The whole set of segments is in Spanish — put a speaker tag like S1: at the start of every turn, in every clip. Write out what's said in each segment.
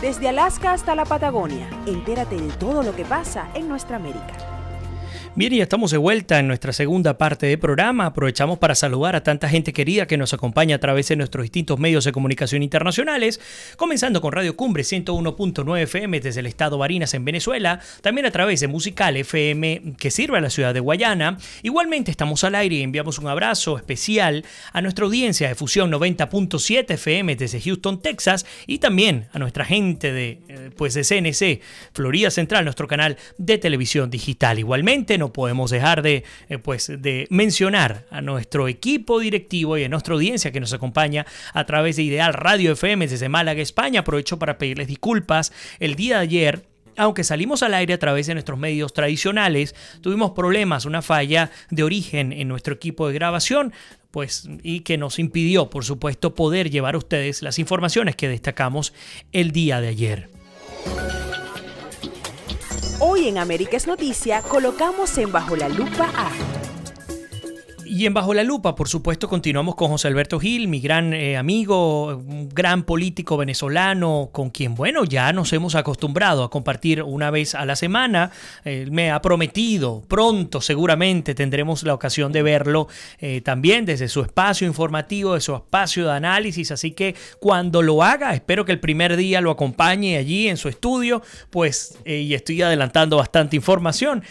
S1: Desde Alaska hasta la Patagonia, entérate de todo lo que pasa en nuestra América.
S2: Bien, y ya estamos de vuelta en nuestra segunda parte del programa. Aprovechamos para saludar a tanta gente querida que nos acompaña a través de nuestros distintos medios de comunicación internacionales, comenzando con Radio Cumbre 101.9 FM desde el estado Barinas en Venezuela, también a través de Musical FM que sirve a la ciudad de Guayana. Igualmente estamos al aire y enviamos un abrazo especial a nuestra audiencia de Fusión 90.7 FM desde Houston, Texas, y también a nuestra gente de CNC, Florida Central, nuestro canal de televisión digital. Igualmente no podemos dejar de mencionar a nuestro equipo directivo y a nuestra audiencia que nos acompaña a través de Ideal Radio FM desde Málaga, España. Aprovecho para pedirles disculpas. El día de ayer, aunque salimos al aire a través de nuestros medios tradicionales, tuvimos problemas, una falla de origen en nuestro equipo de grabación, y que nos impidió, por supuesto, poder llevar a ustedes las informaciones que destacamos el día de ayer.
S1: Hoy en América es Noticia colocamos en Bajo la Lupa a...
S2: Y en Bajo la Lupa, por supuesto, continuamos con José Alberto Gil, mi gran amigo, un gran político venezolano con quien, ya nos hemos acostumbrado a compartir una vez a la semana. Me ha prometido, pronto seguramente tendremos la ocasión de verlo también desde su espacio informativo, de su espacio de análisis. Así que cuando lo haga, espero que el primer día lo acompañe allí en su estudio, y estoy adelantando bastante información.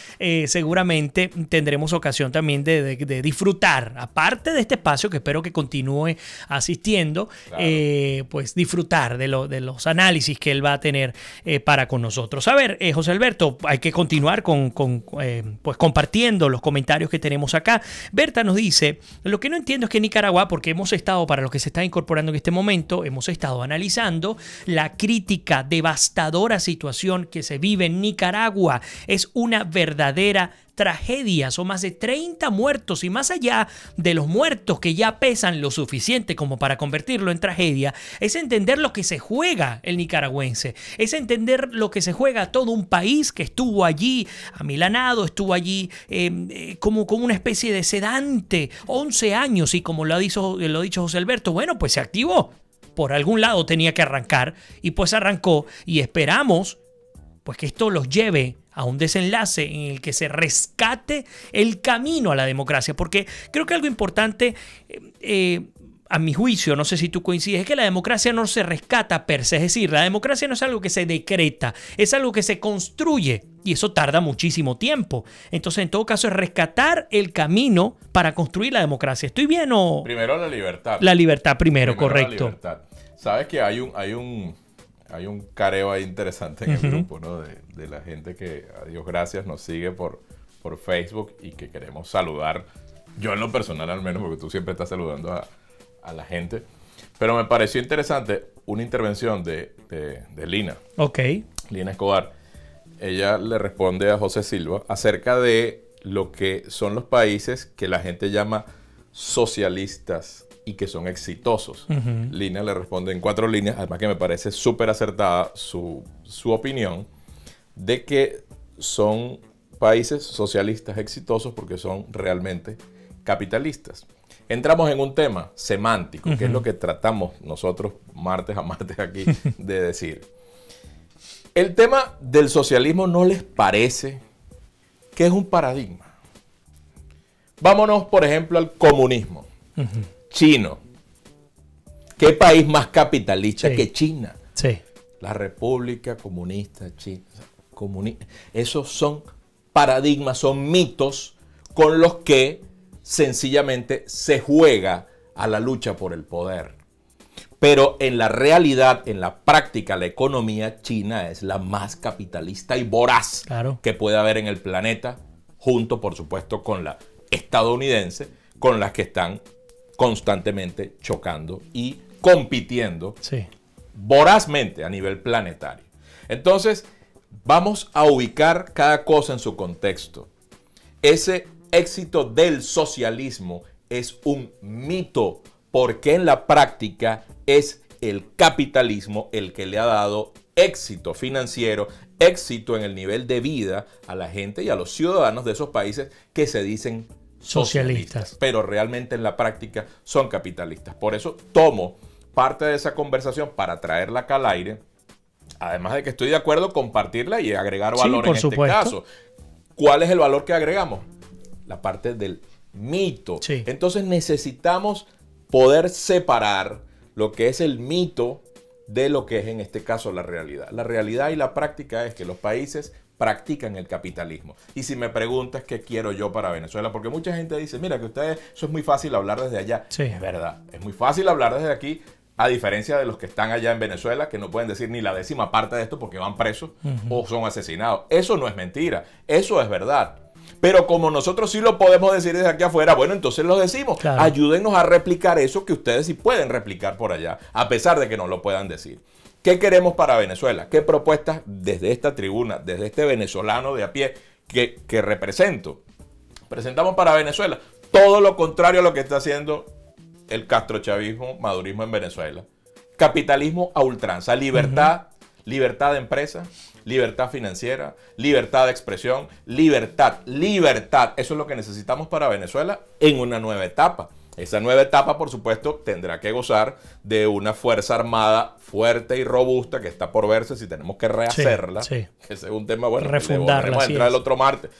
S2: Seguramente tendremos ocasión también de disfrutar, aparte de este espacio que espero que continúe asistiendo, claro. Disfrutar de los análisis que él va a tener para con nosotros. A ver, José Alberto, hay que continuar compartiendo los comentarios que tenemos acá. Berta nos dice, lo que no entiendo es que Nicaragua, porque hemos estado, para los que se están incorporando en este momento, hemos estado analizando la crítica, devastadora situación que se vive en Nicaragua. Es una verdadera tragedia, son más de 30 muertos, y más allá de los muertos que ya pesan lo suficiente como para convertirlo en tragedia, es entender lo que se juega el nicaragüense, es entender lo que se juega todo un país que estuvo allí amilanado, estuvo allí como una especie de sedante, 11 años, y como lo ha dicho José Alberto, se activó, por algún lado tenía que arrancar, y arrancó, y esperamos que esto los lleve a un desenlace en el que se rescate el camino a la democracia, porque creo que algo importante, a mi juicio, no sé si tú coincides, es que la democracia no se rescata per se, es decir, la democracia no es algo que se decreta, es algo que se construye, y eso tarda muchísimo tiempo. Entonces, en todo caso, es rescatar el camino para construir la democracia. ¿Estoy bien o...?
S3: Primero la libertad.
S2: La libertad primero correcto.
S3: La libertad. Sabes que hay un careo ahí interesante en el grupo, ¿no? De la gente que, a Dios gracias, nos sigue por Facebook y que queremos saludar. Yo en lo personal al menos, porque tú siempre estás saludando a la gente. Pero me pareció interesante una intervención de Lina.
S2: Ok.
S3: Lina Escobar. Ella le responde a José Silva acerca de lo que son los países que la gente llama socialistas y que son exitosos. Lina le responde en 4 líneas, además que me parece súper acertada su opinión, de que son países socialistas exitosos porque son realmente capitalistas. Entramos en un tema semántico, que es lo que tratamos nosotros martes a martes aquí de decir. El tema del socialismo, ¿no les parece que es un paradigma? Vámonos, por ejemplo, al comunismo. Chino. ¿Qué país más capitalista que China?
S2: Sí.
S3: La República Comunista China. Esos son paradigmas, son mitos con los que sencillamente se juega a la lucha por el poder. Pero en la realidad, en la práctica, la economía china es la más capitalista y voraz que puede haber en el planeta, junto, por supuesto, con la estadounidense, con las que están constantemente chocando y compitiendo vorazmente a nivel planetario. Entonces, vamos a ubicar cada cosa en su contexto. Ese éxito del socialismo es un mito, porque en la práctica es el capitalismo el que le ha dado éxito financiero, éxito en el nivel de vida a la gente y a los ciudadanos de esos países que se dicen socialistas, pero realmente en la práctica son capitalistas. Por eso tomo parte de esa conversación para traerla acá al aire, además de que estoy de acuerdo, compartirla y agregar valor
S2: por
S3: en este
S2: supuesto.
S3: caso. ¿Cuál es el valor que agregamos? La parte del mito.
S2: Sí.
S3: Entonces necesitamos poder separar lo que es el mito de lo que es en este caso la realidad. La realidad y la práctica es que los países practican el capitalismo. Y si me preguntas qué quiero yo para Venezuela, porque mucha gente dice, mira que ustedes, eso es muy fácil hablar desde allá.
S2: Sí.
S3: Es verdad, es muy fácil hablar desde aquí, a diferencia de los que están allá en Venezuela, que no pueden decir ni la 10ª parte de esto porque van presos o son asesinados. Eso no es mentira, eso es verdad. Pero como nosotros sí lo podemos decir desde aquí afuera, bueno, entonces lo decimos.
S2: Claro.
S3: Ayúdennos a replicar eso que ustedes sí pueden replicar por allá, a pesar de que no lo puedan decir. ¿Qué queremos para Venezuela? ¿Qué propuestas desde esta tribuna, desde este venezolano de a pie que represento? Presentamos para Venezuela todo lo contrario a lo que está haciendo el castrochavismo, madurismo en Venezuela. Capitalismo a ultranza, libertad, libertad de empresa, libertad financiera, libertad de expresión, libertad. Eso es lo que necesitamos para Venezuela en una nueva etapa. Esa nueva etapa, por supuesto, tendrá que gozar de una fuerza armada fuerte y robusta que está por verse si tenemos que rehacerla.
S2: Sí.
S3: Que ese es un tema bueno.
S2: Refundarla.
S3: Vamos a entrar el otro martes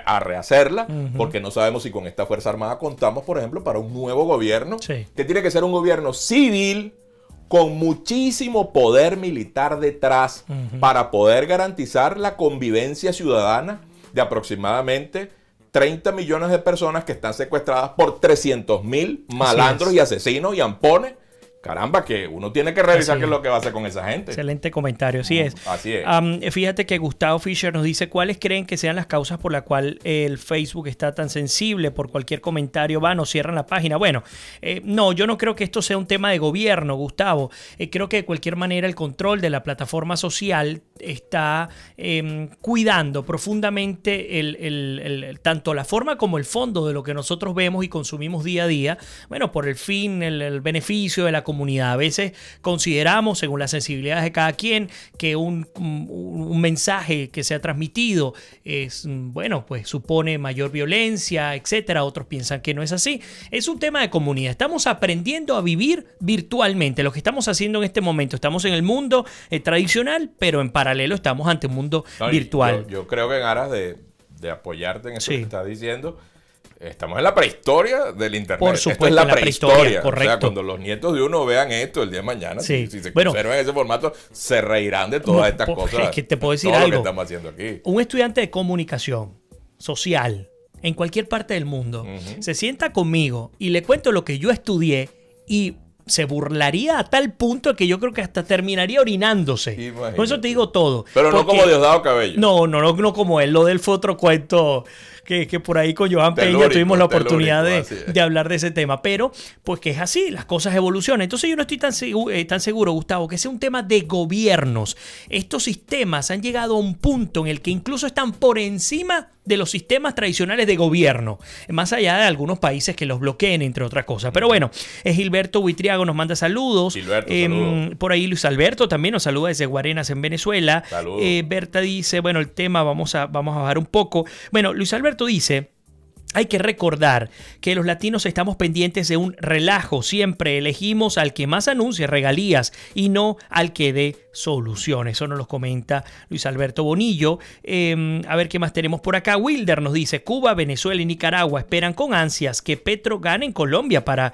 S3: a rehacerla, porque no sabemos si con esta fuerza armada contamos, por ejemplo, para un nuevo gobierno, que tiene que ser un gobierno civil con muchísimo poder militar detrás para poder garantizar la convivencia ciudadana de aproximadamente 30 millones de personas que están secuestradas por 300.000 malandros y asesinos y ampones. Caramba, que uno tiene que revisar qué es lo que va a hacer con esa gente.
S2: Excelente comentario, así es.
S3: Así es.
S2: Fíjate que Gustavo Fischer nos dice, ¿cuáles creen que sean las causas por las cuales el Facebook está tan sensible? Por cualquier comentario van o cierran la página. Bueno, no, yo no creo que esto sea un tema de gobierno, Gustavo. Creo que de cualquier manera el control de la plataforma social está cuidando profundamente tanto la forma como el fondo de lo que nosotros vemos y consumimos día a día. Bueno, por el fin, el beneficio de la comunidad. A veces consideramos, según las sensibilidades de cada quien, que un mensaje que se ha transmitido es, bueno, pues supone mayor violencia, etcétera. Otros piensan que no es así. Es un tema de comunidad. Estamos aprendiendo a vivir virtualmente. Lo que estamos haciendo en este momento, estamos en el mundo tradicional, pero en paralelo estamos ante un mundo virtual.
S3: Yo creo que en aras de apoyarte en eso que estás diciendo, estamos en la prehistoria del internet.
S2: Por supuesto,
S3: esto es la prehistoria.
S2: correcto.
S3: O sea, cuando los nietos de uno vean esto el día de mañana, si se
S2: bueno,
S3: conservan en ese formato, se reirán de todas estas cosas.
S2: Es que te puedo decir
S3: todo
S2: algo.
S3: lo que estamos haciendo aquí.
S2: Un estudiante de comunicación social en cualquier parte del mundo se sienta conmigo y le cuento lo que yo estudié y se burlaría a tal punto que yo creo que hasta terminaría orinándose.
S3: Imagínate.
S2: Con eso te digo todo.
S3: Pero no como Diosdado Cabello.
S2: No como él. Lo del fue otro cuento que por ahí con Joan Peña tuvimos la oportunidad de hablar de ese tema. Pero, pues que es así, las cosas evolucionan. Entonces yo no estoy tan seguro, Gustavo, que sea un tema de gobiernos. Estos sistemas han llegado a un punto en el que incluso están por encima de los sistemas tradicionales de gobierno, más allá de algunos países que los bloqueen, entre otras cosas. Pero bueno, Gilberto Buitriago nos manda saludos.
S3: Gilberto, saludos.
S2: Por ahí Luis Alberto también nos saluda desde Guarenas, en Venezuela.
S3: Saludos.
S2: Berta dice, bueno, el tema vamos a bajar un poco. Bueno, Luis Alberto dice: hay que recordar que los latinos estamos pendientes de un relajo. Siempre elegimos al que más anuncie regalías y no al que dé soluciones. Eso nos lo comenta Luis Alberto Bonillo. A ver qué más tenemos por acá. Wilder nos dice: Cuba, Venezuela y Nicaragua esperan con ansias que Petro gane en Colombia para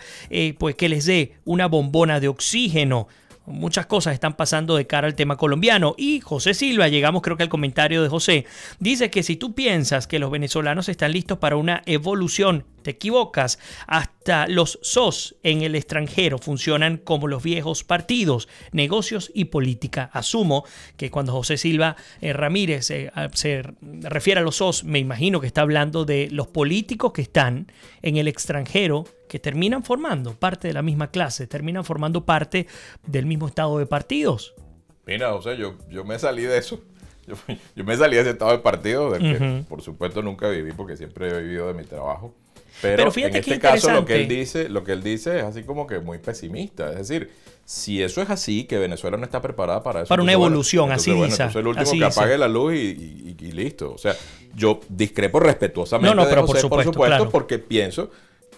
S2: pues que les dé una bombona de oxígeno. Muchas cosas están pasando de cara al tema colombiano. Y José Silva, llegamos creo que al comentario de José, dice que si tú piensas que los venezolanos están listos para una evolución, te equivocas. Hasta los SOS en el extranjero funcionan como los viejos partidos, negocios y política. Asumo que cuando José Silva Ramírez se refiere a los SOS, me imagino que está hablando de los políticos que están en el extranjero, que terminan formando parte de la misma clase, terminan formando parte del mismo estado de partidos.
S3: Mira, o sea, yo me salí de eso. Yo me salí de ese estado de partido, del que por supuesto nunca viví, porque siempre he vivido de mi trabajo. Pero fíjate, en este caso lo que él dice es así como que muy pesimista. Es decir, si eso es así, que Venezuela no está preparada para eso.
S2: Para una evolución,
S3: así dice. Entonces el último que apague la luz y listo. O sea, yo discrepo respetuosamente de José, por supuesto, porque pienso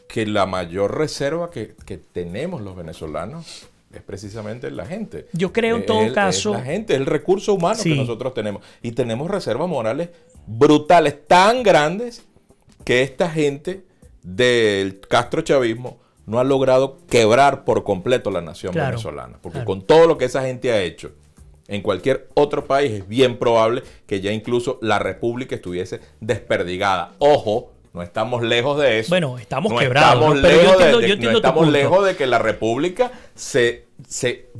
S3: que la mayor reserva que tenemos los venezolanos es precisamente la gente.
S2: Yo creo en todo caso...
S3: Es la gente, es el recurso humano
S2: Sí.
S3: que nosotros tenemos. Y tenemos reservas morales brutales, tan grandes, que esta gente del castrochavismo no ha logrado quebrar por completo la nación
S2: Claro,
S3: venezolana. Porque
S2: claro.
S3: con todo lo que esa gente ha hecho en cualquier otro país, es bien probable que ya incluso la república estuviese desperdigada. Ojo, no estamos lejos de eso.
S2: Bueno, estamos
S3: no
S2: quebrados,
S3: estamos
S2: ¿no? Pero yo
S3: lejos
S2: entiendo-
S3: de-
S2: yo entiendo
S3: no
S2: tu
S3: estamos
S2: punto.
S3: lejos de que la república o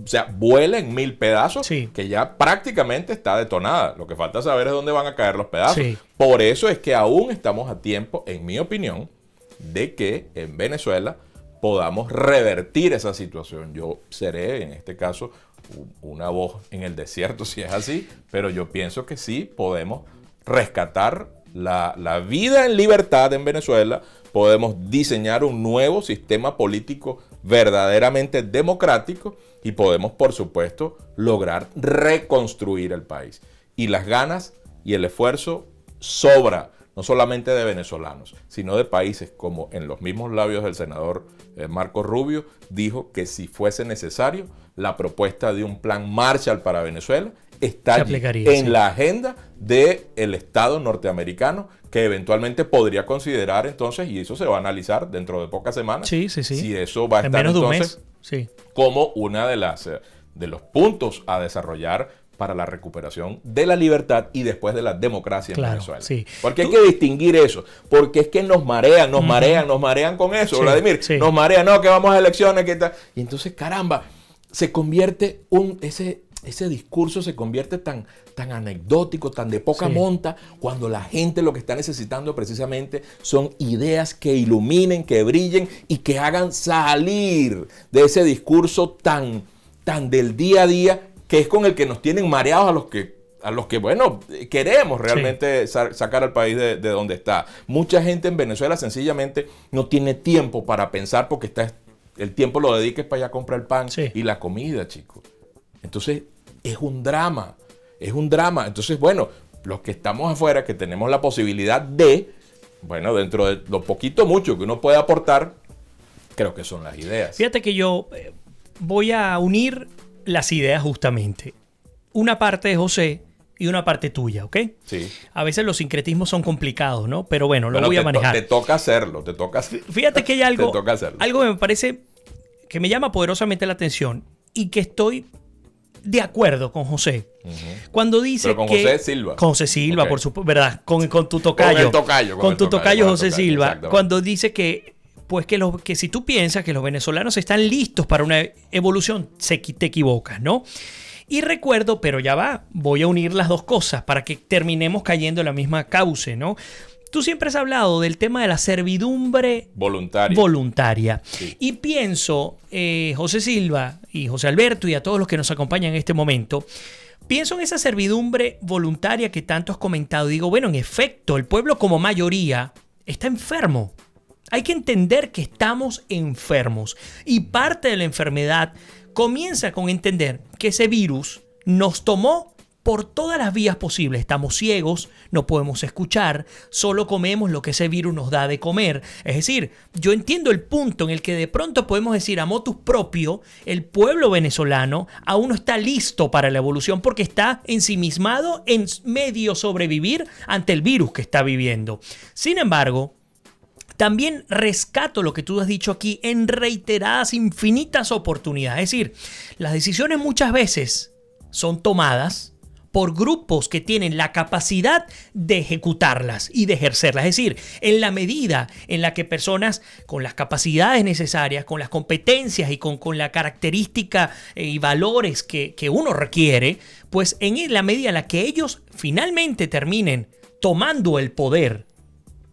S3: sea, vuela en 1000 pedazos,
S2: Sí.
S3: que ya prácticamente está detonada. Lo que falta saber es dónde van a caer los pedazos.
S2: Sí.
S3: Por eso es que aún estamos a tiempo, en mi opinión, de que en Venezuela podamos revertir esa situación. Yo seré, en este caso, una voz en el desierto, si es así, pero yo pienso que sí podemos rescatar la vida en libertad en Venezuela, podemos diseñar un nuevo sistema político verdaderamente democrático y podemos, por supuesto, lograr reconstruir el país. Y las ganas y el esfuerzo sobra, no solamente de venezolanos, sino de países como, en los mismos labios del senador Marco Rubio, dijo que si fuese necesario, la propuesta de un plan Marshall para Venezuela está
S2: Se
S3: allí,
S2: aplicaría,
S3: en
S2: sí.
S3: la agenda del Estado norteamericano, que eventualmente podría considerar entonces, y eso se va a analizar dentro de pocas semanas,
S2: Sí, sí, sí.
S3: si eso va a
S2: En
S3: estar
S2: menos de un
S3: entonces
S2: mes. Sí.
S3: como una de los puntos a desarrollar para la recuperación de la libertad y después de la democracia
S2: Claro,
S3: en Venezuela.
S2: sí.
S3: Porque hay que distinguir eso, porque es que nos marean con eso,
S2: Sí,
S3: Vladimir,
S2: sí.
S3: nos marean, no, que vamos a elecciones, que tal. Y entonces, caramba, se convierte ese discurso se convierte tan anecdótico, tan de poca
S2: Sí.
S3: monta, cuando la gente lo que está necesitando precisamente son ideas que iluminen, que brillen y que hagan salir de ese discurso tan del día a día, que es con el que nos tienen mareados a los que, bueno, queremos realmente sacar al país de donde está. Mucha gente en Venezuela sencillamente no tiene tiempo para pensar porque el tiempo lo dediques para ir a comprar el pan
S2: Sí.
S3: y la comida, chicos. Entonces, es un drama. Entonces, bueno, los que estamos afuera, que tenemos la posibilidad de, bueno, dentro de lo poquito mucho que uno puede aportar, creo que son las ideas.
S2: Fíjate que yo voy a unir las ideas justamente. Una parte de José y una parte tuya, ¿ok?
S3: Sí.
S2: A veces los sincretismos son complicados, ¿no? Pero bueno, lo
S3: Bueno,
S2: voy a manejar.
S3: Te toca hacerlo,
S2: Fíjate que hay algo,
S3: Te toca hacerlo.
S2: algo que me parece que me llama poderosamente la atención y que estoy de acuerdo con José. Cuando dice
S3: Pero con
S2: que...
S3: José Silva.
S2: Con José Silva,
S3: Ok.
S2: por supuesto, ¿verdad? Con tu tocayo.
S3: Con el tocayo,
S2: Con tu tocayo
S3: con el
S2: José
S3: tocayo,
S2: Silva.
S3: exactamente.
S2: Cuando dice que, pues que si tú piensas que los venezolanos están listos para una evolución, te equivocas, ¿no? Y recuerdo, pero ya va, voy a unir las dos cosas para que terminemos cayendo en la misma cauce, ¿no? Tú siempre has hablado del tema de la servidumbre voluntaria.
S3: Sí.
S2: Y pienso, José Silva y José Alberto y a todos los que nos acompañan en este momento, pienso en esa servidumbre voluntaria que tanto has comentado. Digo, bueno, en efecto, el pueblo como mayoría está enfermo. Hay que entender que estamos enfermos. Y parte de la enfermedad comienza con entender que ese virus nos tomó por todas las vías posibles. Estamos ciegos, no podemos escuchar, solo comemos lo que ese virus nos da de comer. Es decir, yo entiendo el punto en el que de pronto podemos decir a motus propio, el pueblo venezolano aún no está listo para la evolución porque está ensimismado en medio sobrevivir ante el virus que está viviendo. Sin embargo, también rescato lo que tú has dicho aquí en reiteradas, infinitas oportunidades. Es decir, las decisiones muchas veces son tomadas por grupos que tienen la capacidad de ejecutarlas y de ejercerlas. Es decir, en la medida en la que personas con las capacidades necesarias, con las competencias y con la característica y valores que uno requiere, pues en la medida en la que ellos finalmente terminen tomando el poder,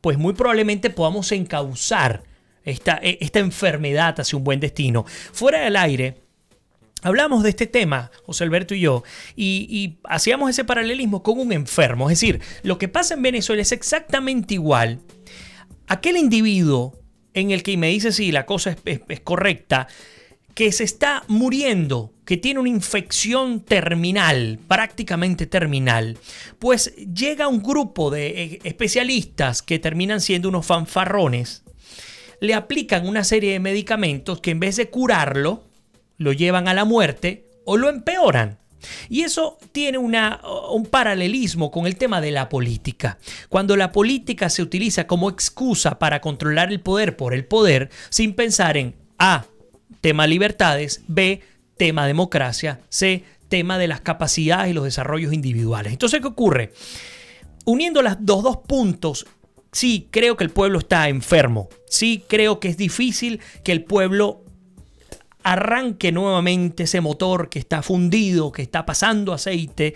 S2: pues muy probablemente podamos encauzar esta enfermedad hacia un buen destino. Fuera del aire, hablamos de este tema, José Alberto y yo, y hacíamos ese paralelismo con un enfermo. Es decir, lo que pasa en Venezuela es exactamente igual. Aquel individuo en el que me dice si la cosa es correcta, que se está muriendo, que tiene una infección terminal, prácticamente terminal, pues llega un grupo de especialistas que terminan siendo unos fanfarrones, le aplican una serie de medicamentos que en vez de curarlo, lo llevan a la muerte o lo empeoran. Y eso tiene un paralelismo con el tema de la política. Cuando la política se utiliza como excusa para controlar el poder por el poder, sin pensar en A, tema libertades, B, tema democracia, C, tema de las capacidades y los desarrollos individuales. Entonces, ¿qué ocurre? Uniendo los dos puntos, sí creo que el pueblo está enfermo. Sí creo que es difícil que el pueblo arranque nuevamente ese motor que está fundido, que está pasando aceite,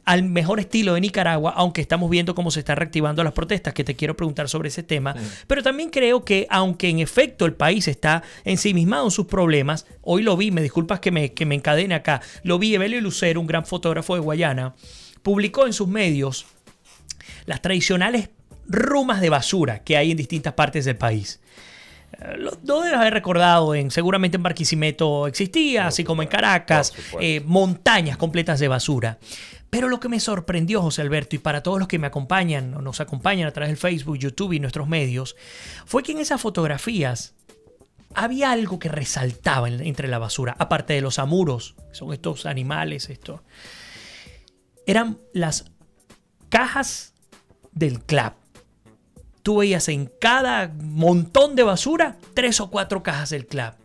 S2: al mejor estilo de Nicaragua, aunque estamos viendo cómo se están reactivando las protestas, que te quiero preguntar sobre ese tema. Pero también creo que, aunque en efecto el país está ensimismado en sus problemas, hoy lo vi, me disculpas que me encadene acá, lo vi, Evelio Lucero, un gran fotógrafo de Guayana, publicó en sus medios las tradicionales rumas de basura que hay en distintas partes del país. Lo debes haber recordado, seguramente en Barquisimeto existía, así como en Caracas, montañas completas de basura. Pero lo que me sorprendió, José Alberto, y para todos los que me acompañan o nos acompañan a través del Facebook, YouTube y nuestros medios, fue que en esas fotografías había algo que resaltaba entre la basura, aparte de los amuros, son estos animales, eran las cajas del CLAP. Tú veías en cada montón de basura 3 o 4 cajas del CLAP.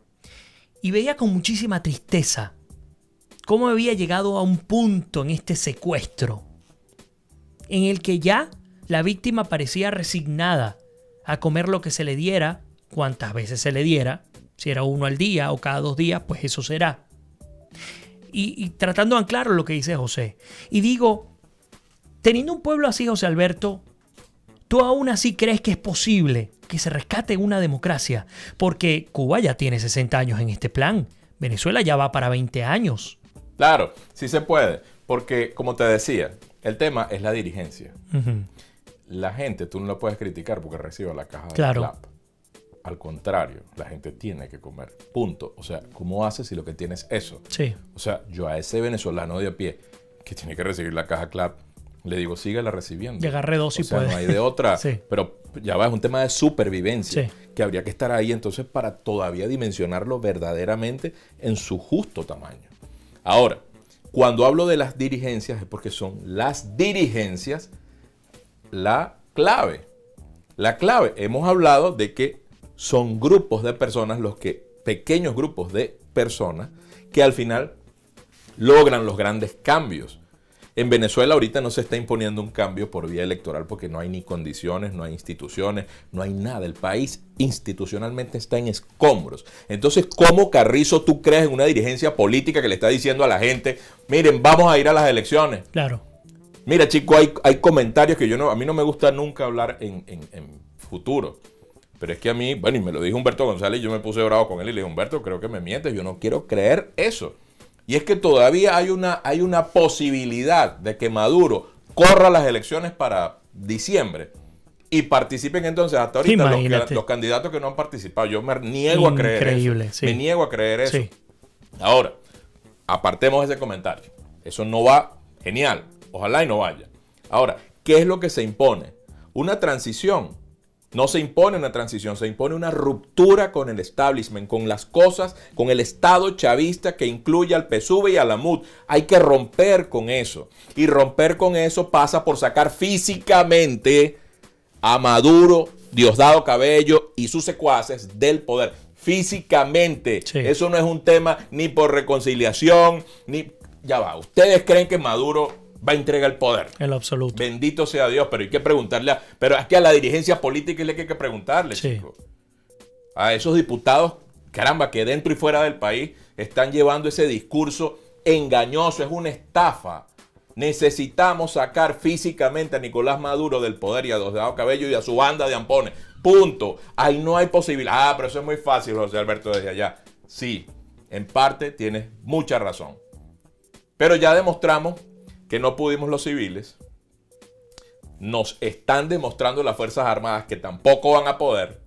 S2: Y veía con muchísima tristeza cómo había llegado a un punto en este secuestro en el que ya la víctima parecía resignada a comer lo que se le diera, cuantas veces se le diera. Si era uno al día o cada 2 días, pues eso será. Y tratando de anclar lo que dice José. Y digo, teniendo un pueblo así, José Alberto, ¿tú aún así crees que es posible que se rescate una democracia? Porque Cuba ya tiene 60 años en este plan. Venezuela ya va para 20 años.
S3: Claro, sí se puede. Porque, como te decía, el tema es la dirigencia. La gente, tú no la puedes criticar porque recibe la caja de CLAP. Al contrario, la gente tiene que comer. Punto. O sea, ¿cómo haces si lo que tienes es eso?
S2: Sí.
S3: O sea, yo a ese venezolano de a pie que tiene que recibir la caja CLAP, le digo, síguela recibiendo.
S2: Y agarre 2 si puede.
S3: No hay de otra.
S2: Sí.
S3: Pero ya va, es un tema de supervivencia.
S2: Sí.
S3: Que habría que estar ahí entonces para todavía dimensionarlo verdaderamente en su justo tamaño. Ahora, cuando hablo de las dirigencias es porque son las dirigencias la clave. La clave, hemos hablado de que son grupos de personas, pequeños grupos de personas que al final logran los grandes cambios. En Venezuela ahorita no se está imponiendo un cambio por vía electoral porque no hay ni condiciones, no hay instituciones, no hay nada. El país institucionalmente está en escombros. Entonces, ¿cómo, Carrizo, tú crees en una dirigencia política que le está diciendo a la gente, miren, vamos a ir a las elecciones?
S2: Claro.
S3: Mira, chico, hay comentarios que a mí no me gusta nunca hablar en futuro. Pero es que a mí, bueno, y me lo dijo Humberto González y yo me puse bravo con él y le dije, Humberto, creo que me mientes, yo no quiero creer eso. Y es que todavía hay una posibilidad de que Maduro corra las elecciones para diciembre y participen entonces hasta ahorita los candidatos que no han participado. Yo me niego a creer eso.
S2: Sí.
S3: Me niego a creer eso.
S2: Sí.
S3: Ahora, apartemos ese comentario. Eso no va genial. Ojalá y no vaya. Ahora, ¿qué es lo que se impone? Una transición. No se impone una transición, se impone una ruptura con el establishment, con las cosas, con el Estado chavista que incluye al PSUV y a la MUD. Hay que romper con eso. Y romper con eso pasa por sacar físicamente a Maduro, Diosdado Cabello y sus secuaces del poder. Físicamente. Sí. Eso no es un tema ni por reconciliación, ni... Ya va, ¿ustedes creen que Maduro va a entregar el poder?
S2: En lo absoluto.
S3: Bendito sea Dios, pero hay que preguntarle pero es que a la dirigencia política hay que preguntarle,
S2: sí,
S3: chicos. A esos diputados, caramba, que dentro y fuera del país están llevando ese discurso engañoso, es una estafa. Necesitamos sacar físicamente a Nicolás Maduro del poder y a Diosdado Cabello y a su banda de ampones. Punto. Ahí no hay posibilidad. Pero eso es muy fácil, José Alberto, desde allá. Sí, en parte tienes mucha razón. Pero ya demostramos que no pudimos los civiles. Nos están demostrando las Fuerzas Armadas que tampoco van a poder.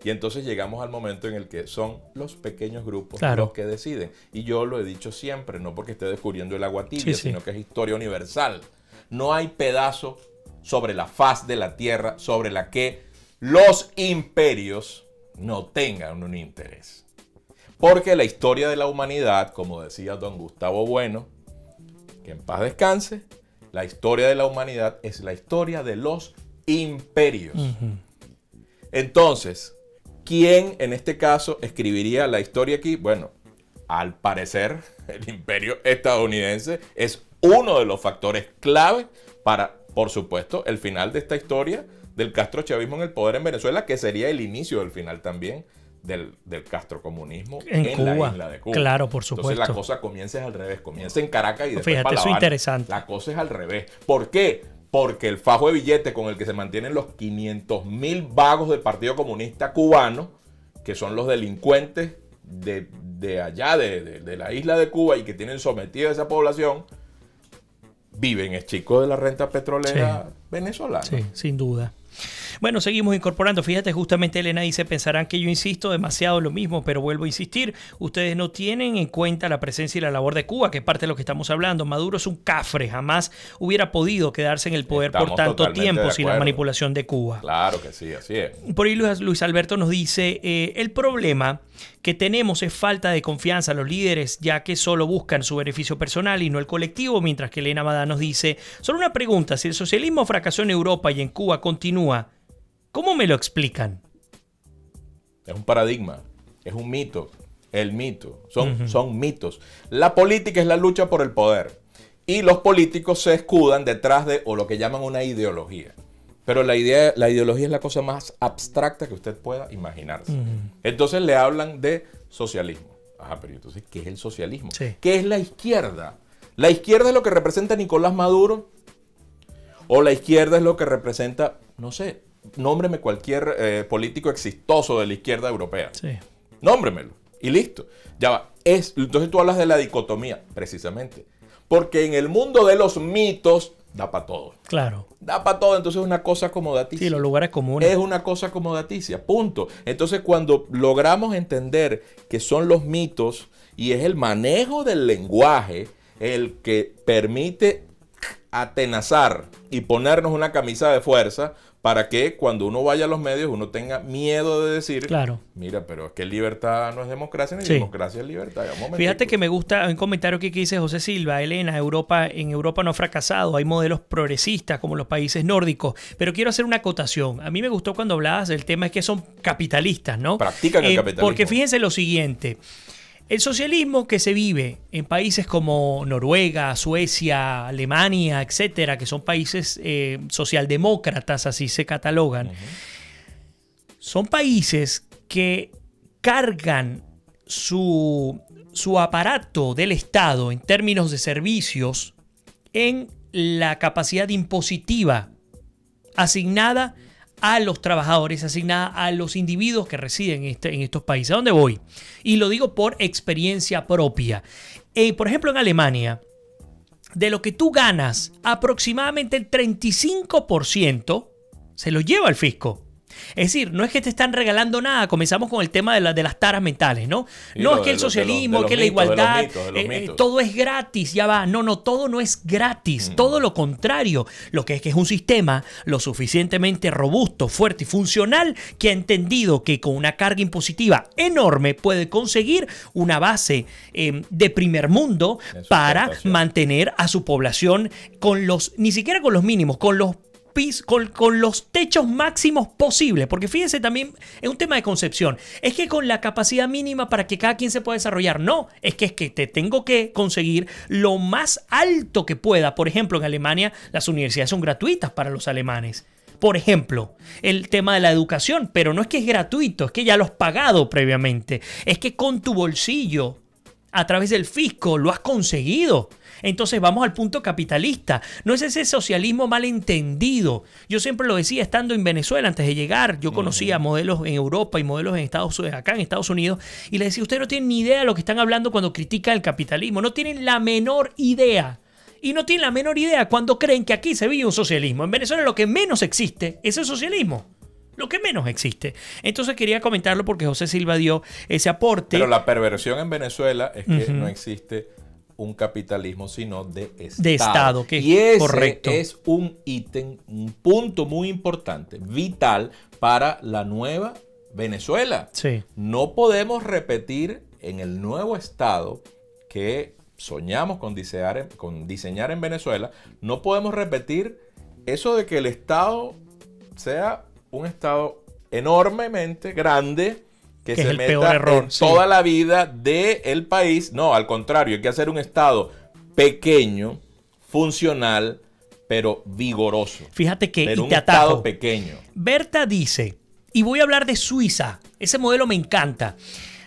S3: Y entonces llegamos al momento en el que son los pequeños grupos, claro, los que deciden. Y yo lo he dicho siempre, no porque esté descubriendo el agua tibia, sí, sino que es historia universal. No hay pedazo sobre la faz de la tierra sobre la que los imperios no tengan un interés. Porque la historia de la humanidad, como decía don Gustavo Bueno, que en paz descanse, la historia de la humanidad es la historia de los imperios. Entonces, ¿quién en este caso escribiría la historia aquí? Bueno, al parecer, el imperio estadounidense es uno de los factores clave para, por supuesto, el final de esta historia del castrochavismo en el poder en Venezuela, que sería el inicio del final también del castrocomunismo en
S2: Cuba.
S3: la isla de Cuba.
S2: Claro, por supuesto.
S3: Entonces la cosa comienza al revés, comienza en Caracas y después
S2: Fíjate,
S3: para La
S2: eso
S3: Habana.
S2: interesante.
S3: La cosa es al revés. ¿Por qué? Porque el fajo de billete con el que se mantienen los 500.000 vagos del Partido Comunista Cubano, que son los delincuentes de allá, de la isla de Cuba y que tienen sometida a esa población, viven es chicos de la renta petrolera venezolana.
S2: Sí, sin duda. Bueno, seguimos incorporando. Fíjate, justamente Elena dice, pensarán que yo insisto demasiado en lo mismo, pero vuelvo a insistir, ustedes no tienen en cuenta la presencia y la labor de Cuba, que es parte de lo que estamos hablando. Maduro es un cafre, jamás hubiera podido quedarse en el poder por tanto tiempo sin la manipulación de Cuba.
S3: Claro que sí, así es.
S2: Por ahí Luis Alberto nos dice, el problema que tenemos es falta de confianza a los líderes, ya que solo buscan su beneficio personal y no el colectivo, mientras que Elena Madá nos dice, solo una pregunta, si el socialismo fracasó en Europa y en Cuba continúa, ¿cómo me lo explican?
S3: Es un paradigma, es un mito, el mito, son mitos. La política es la lucha por el poder y los políticos se escudan detrás de o lo que llaman una ideología. Pero la ideología es la cosa más abstracta que usted pueda imaginarse. Entonces le hablan de socialismo. Ajá, pero entonces, ¿qué es el socialismo?
S2: Sí.
S3: ¿Qué es la izquierda? ¿La izquierda es lo que representa Nicolás Maduro? ¿O la izquierda es lo que representa, no sé, nómbreme cualquier político exitoso de la izquierda europea?
S2: Sí.
S3: Nómbremelo. Y listo. Ya va. Entonces tú hablas de la dicotomía, precisamente. Porque en el mundo de los mitos da para todo.
S2: Claro.
S3: Da para todo, entonces es una cosa acomodaticia.
S2: Sí, los lugares comunes.
S3: Es una cosa acomodaticia, punto. Entonces cuando logramos entender que son los mitos y es el manejo del lenguaje el que permite atenazar y ponernos una camisa de fuerza para que cuando uno vaya a los medios uno tenga miedo de decir,
S2: claro,
S3: mira, pero es que libertad no es democracia ni
S2: sí,
S3: democracia es libertad.
S2: Fíjate que me gusta un comentario que dice José Silva, Elena, en Europa no ha fracasado, hay modelos progresistas como los países nórdicos, pero quiero hacer una acotación. A mí me gustó cuando hablabas del tema es que son capitalistas, ¿no?
S3: Practican el capitalismo.
S2: Porque fíjense lo siguiente. El socialismo que se vive en países como Noruega, Suecia, Alemania, etcétera, que son países socialdemócratas, así se catalogan, son países que cargan su aparato del Estado en términos de servicios en la capacidad impositiva asignada a los trabajadores, asignada a los individuos que residen en estos países. ¿A dónde voy? Y lo digo por experiencia propia. Por ejemplo, en Alemania, de lo que tú ganas, aproximadamente el 35% se lo lleva el fisco. Es decir, no es que te están regalando nada. Comenzamos con el tema de las taras mentales, ¿no? No es que el socialismo, que la igualdad, todo es gratis, ya va. No, todo no es gratis. Todo lo contrario. Lo que es un sistema lo suficientemente robusto, fuerte y funcional que ha entendido que con una carga impositiva enorme puede conseguir una base de primer mundo para mantener a su población ni siquiera con los mínimos, con los techos máximos posibles, porque fíjense también, es un tema de concepción, es que con la capacidad mínima para que cada quien se pueda desarrollar, no, es que te tengo que conseguir lo más alto que pueda. Por ejemplo, en Alemania las universidades son gratuitas para los alemanes. Por ejemplo, el tema de la educación, pero no es que es gratuito, es que ya lo has pagado previamente, es que con tu bolsillo, a través del fisco, lo has conseguido. Entonces vamos al punto capitalista. No es ese socialismo malentendido. Yo siempre lo decía estando en Venezuela antes de llegar. Yo conocía modelos en Europa y modelos acá en Estados Unidos. Y les decía, ustedes no tienen ni idea de lo que están hablando cuando critican el capitalismo. No tienen la menor idea. Y no tienen la menor idea cuando creen que aquí se vive un socialismo. En Venezuela lo que menos existe es el socialismo. Lo que menos existe. Entonces quería comentarlo porque José Silva dio ese aporte.
S3: Pero la perversión en Venezuela es que no existe un capitalismo, sino de Estado.
S2: De Estado, que
S3: y ese
S2: correcto.
S3: Es un ítem, un punto muy importante, vital para la nueva Venezuela.
S2: Sí.
S3: No podemos repetir en el nuevo Estado que soñamos con diseñar en Venezuela, no podemos repetir eso de que el Estado sea un Estado enormemente grande que se
S2: es el
S3: meta
S2: peor error,
S3: en
S2: sí.
S3: toda la vida del país. No, al contrario, hay que hacer un Estado pequeño, funcional, pero vigoroso.
S2: Fíjate que,
S3: pero
S2: y
S3: un
S2: te
S3: Estado
S2: atajo,
S3: pequeño.
S2: Berta dice, y voy a hablar de Suiza, ese modelo me encanta.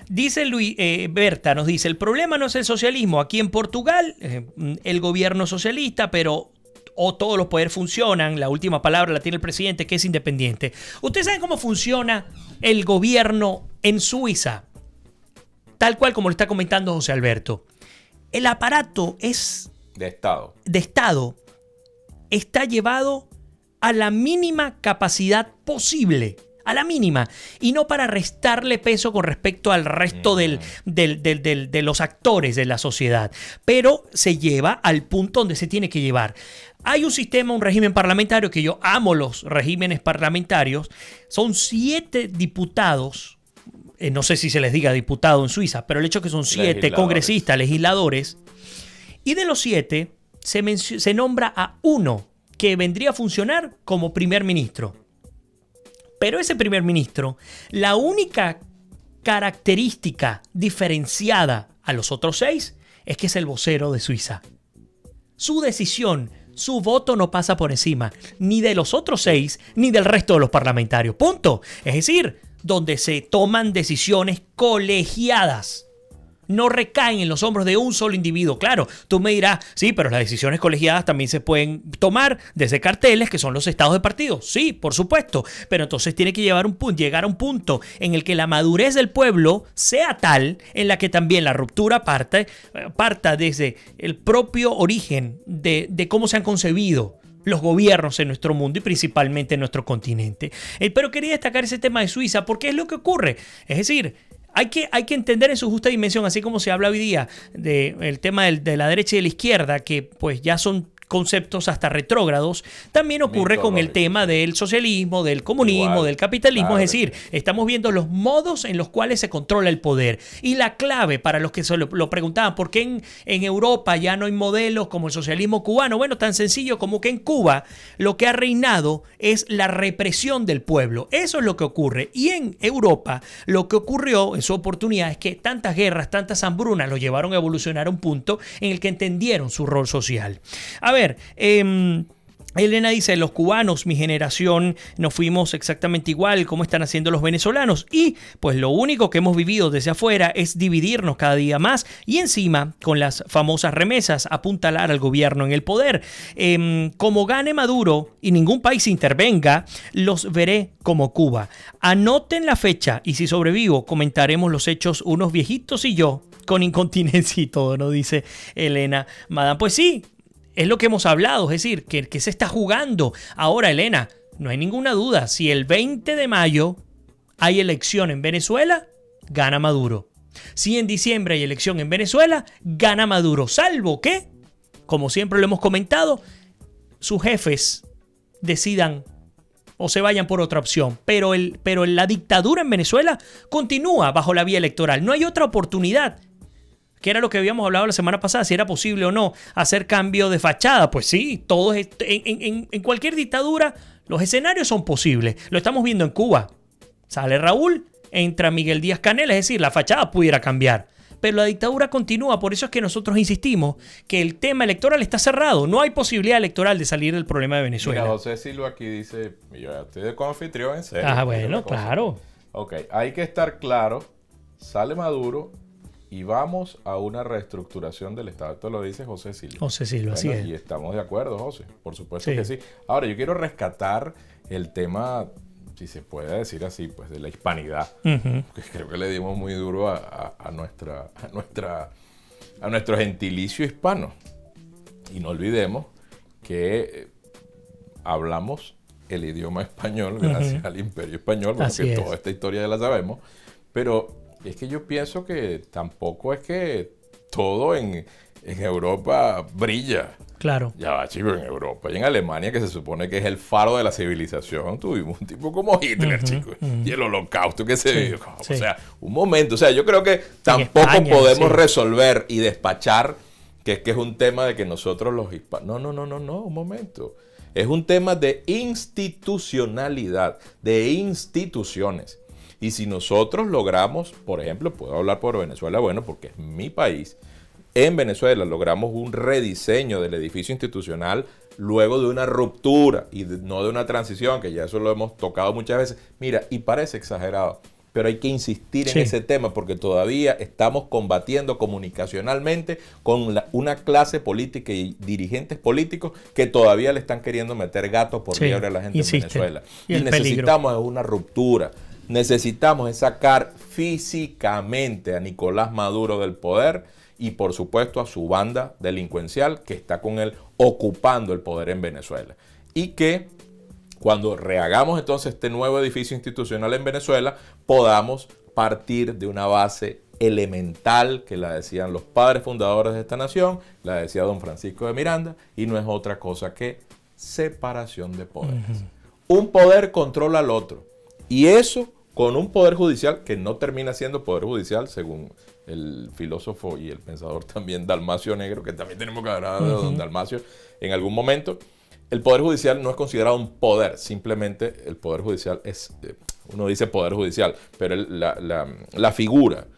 S2: Dice Berta, nos dice, el problema no es el socialismo. Aquí en Portugal, el gobierno socialista, pero todos los poderes funcionan. La última palabra la tiene el presidente, que es independiente. ¿Ustedes saben cómo funciona el gobierno en Suiza? Tal cual como lo está comentando José Alberto. El aparato
S3: De Estado.
S2: de Estado está llevado a la mínima capacidad posible. A la mínima. Y no para restarle peso con respecto al resto de los actores de la sociedad. Pero se lleva al punto donde se tiene que llevar. Hay un sistema, un régimen parlamentario, que yo amo los regímenes parlamentarios. Son 7 diputados. No sé si se les diga diputado en Suiza, pero el hecho es que son 7 congresistas, legisladores. Y de los 7 se nombra a uno que vendría a funcionar como primer ministro. Pero ese primer ministro, la única característica diferenciada a los otros 6 es que es el vocero de Suiza. Su decisión, su voto no pasa por encima ni de los otros 6 ni del resto de los parlamentarios. Punto. Es decir, donde se toman decisiones colegiadas. No recaen en los hombros de un solo individuo. Claro, tú me dirás, sí, pero las decisiones colegiadas también se pueden tomar desde carteles, que son los estados de partido. Sí, por supuesto. Pero entonces tiene que llegar a un punto en el que la madurez del pueblo sea tal, en la que también la ruptura parta desde el propio origen de cómo se han concebido los gobiernos en nuestro mundo y principalmente en nuestro continente. Pero quería destacar ese tema de Suiza porque es lo que ocurre. Es decir, hay que entender en su justa dimensión, así como se habla hoy día del tema de la derecha y de la izquierda, que pues ya son conceptos hasta retrógrados, también ocurre con el tema del socialismo, del comunismo, del capitalismo. Claro. Es decir, estamos viendo los modos en los cuales se controla el poder. Y la clave para los que se lo preguntaban, ¿por qué en Europa ya no hay modelos como el socialismo cubano? Bueno, tan sencillo como que en Cuba lo que ha reinado es la represión del pueblo. Eso es lo que ocurre. Y en Europa lo que ocurrió en su oportunidad es que tantas guerras, tantas hambrunas lo llevaron a evolucionar a un punto en el que entendieron su rol social. A ver, Elena dice, los cubanos, mi generación, nos fuimos exactamente igual como están haciendo los venezolanos y pues lo único que hemos vivido desde afuera es dividirnos cada día más y encima con las famosas remesas apuntalar al gobierno en el poder. Como gane Maduro y ningún país intervenga, los veré como Cuba. Anoten la fecha y si sobrevivo comentaremos los hechos unos viejitos y yo con incontinencia y todo, ¿no? Dice Elena Madame. Pues sí. Es lo que hemos hablado, es decir, que se está jugando. Ahora, Elena, no hay ninguna duda. Si el 20 de mayo hay elección en Venezuela, gana Maduro. Si en diciembre hay elección en Venezuela, gana Maduro. Salvo que, como siempre lo hemos comentado, sus jefes decidan o se vayan por otra opción. Pero la dictadura en Venezuela continúa bajo la vía electoral. No hay otra oportunidad. Que era lo que habíamos hablado la semana pasada, si era posible o no hacer cambio de fachada. Pues sí, todos en cualquier dictadura los escenarios son posibles. Lo estamos viendo en Cuba. Sale Raúl, entra Miguel Díaz-Canel, es decir, la fachada pudiera cambiar. Pero la dictadura continúa, por eso es que nosotros insistimos que el tema electoral está cerrado. No hay posibilidad electoral de salir del problema de Venezuela.
S3: Mira, José Silva aquí dice, yo estoy de confitrión, en serio.
S2: Ah, bueno, claro.
S3: Ok, hay que estar claro, sale Maduro y vamos a una reestructuración del Estado. Esto lo dice José Silva.
S2: José Silva, así es.
S3: Y estamos de acuerdo, José. Por supuesto que sí. Ahora, yo quiero rescatar el tema, si se puede decir así, pues de la hispanidad. Porque creo que le dimos muy duro a nuestro gentilicio hispano. Y no olvidemos que hablamos el idioma español gracias al Imperio Español, porque toda esta historia ya la sabemos. Pero es que yo pienso que tampoco es que todo en en Europa brilla.
S2: Claro.
S3: Ya va, chicos, en Europa y en Alemania, que se supone que es el faro de la civilización, tuvimos un tipo como Hitler, chicos. Y el holocausto que se vivió.
S2: Sí.
S3: O sea, un momento. O sea, yo creo que tampoco
S2: España,
S3: podemos resolver y despachar que es un tema de que nosotros los hispanos... No, un momento. Es un tema de institucionalidad, de instituciones. Y si nosotros logramos, por ejemplo, puedo hablar por Venezuela, bueno, porque es mi país. En Venezuela logramos un rediseño del edificio institucional luego de una ruptura y no de una transición, que ya eso lo hemos tocado muchas veces. Mira, y parece exagerado, pero hay que insistir en ese tema porque todavía estamos combatiendo comunicacionalmente con una clase política y dirigentes políticos que todavía le están queriendo meter gatos por liebre a la gente en Venezuela. Y necesitamos una ruptura. Necesitamos sacar físicamente a Nicolás Maduro del poder y por supuesto a su banda delincuencial que está con él ocupando el poder en Venezuela. Y que cuando rehagamos entonces este nuevo edificio institucional en Venezuela, podamos partir de una base elemental que la decían los padres fundadores de esta nación, la decía don Francisco de Miranda, y no es otra cosa que separación de poderes. Un poder controla al otro. Y eso con un poder judicial que no termina siendo poder judicial, según el filósofo y el pensador también Dalmacio Negro, que también tenemos que hablar de don Dalmacio en algún momento. El poder judicial no es considerado un poder, simplemente el poder judicial es, uno dice poder judicial, pero la figura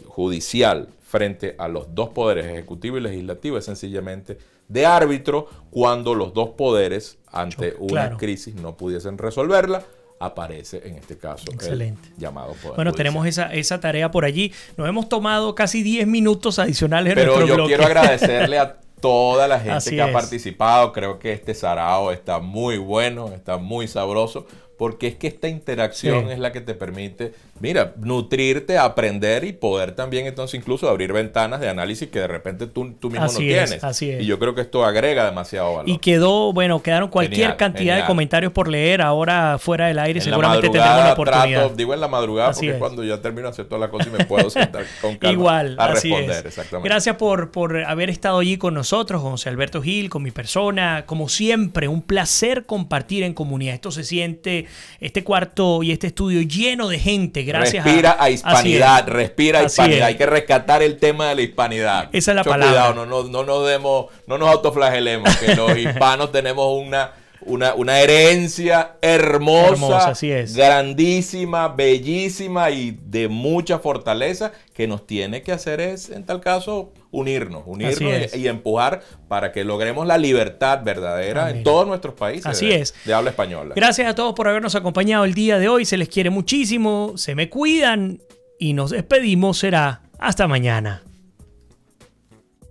S3: judicial frente a los dos poderes, ejecutivo y legislativo, es sencillamente de árbitro cuando los dos poderes, ante una crisis, no pudiesen resolverla. Aparece en este caso el llamado poder
S2: Bueno, judicial. Tenemos esa tarea por allí. Nos hemos tomado casi 10 minutos adicionales en
S3: nuestro
S2: bloque.
S3: Pero yo quiero agradecerle a toda la gente que ha participado. Creo que este sarao está muy bueno, está muy sabroso, porque es que esta interacción es la que te permite, mira, nutrirte, aprender y poder también entonces incluso abrir ventanas de análisis que de repente tú mismo no tienes.
S2: Así es.
S3: Y yo creo que esto agrega demasiado valor.
S2: Y quedaron cualquier cantidad de comentarios por leer. Ahora fuera del aire seguramente tendremos la oportunidad.
S3: Digo en la madrugada porque es cuando ya termino de hacer toda la cosa y me puedo sentar con calma
S2: Igual,
S3: a responder. Exactamente.
S2: Gracias por haber estado allí con nosotros, José Alberto Gil, con mi persona. Como siempre, un placer compartir en comunidad. Esto se siente, este cuarto y este estudio lleno de gente. Gracias
S3: respira a hispanidad, respira a hispanidad. Hay que rescatar el tema de la hispanidad.
S2: Esa es la palabra.
S3: Cuidado, no nos autoflagelemos, que los hispanos tenemos una herencia hermosa,
S2: así es.
S3: Grandísima, bellísima y de mucha fortaleza que nos tiene que hacer es, en tal caso, unirnos y empujar para que logremos la libertad verdadera en todos nuestros países de habla española.
S2: Gracias a todos por habernos acompañado el día de hoy. Se les quiere muchísimo, se me cuidan y nos despedimos. Será hasta mañana.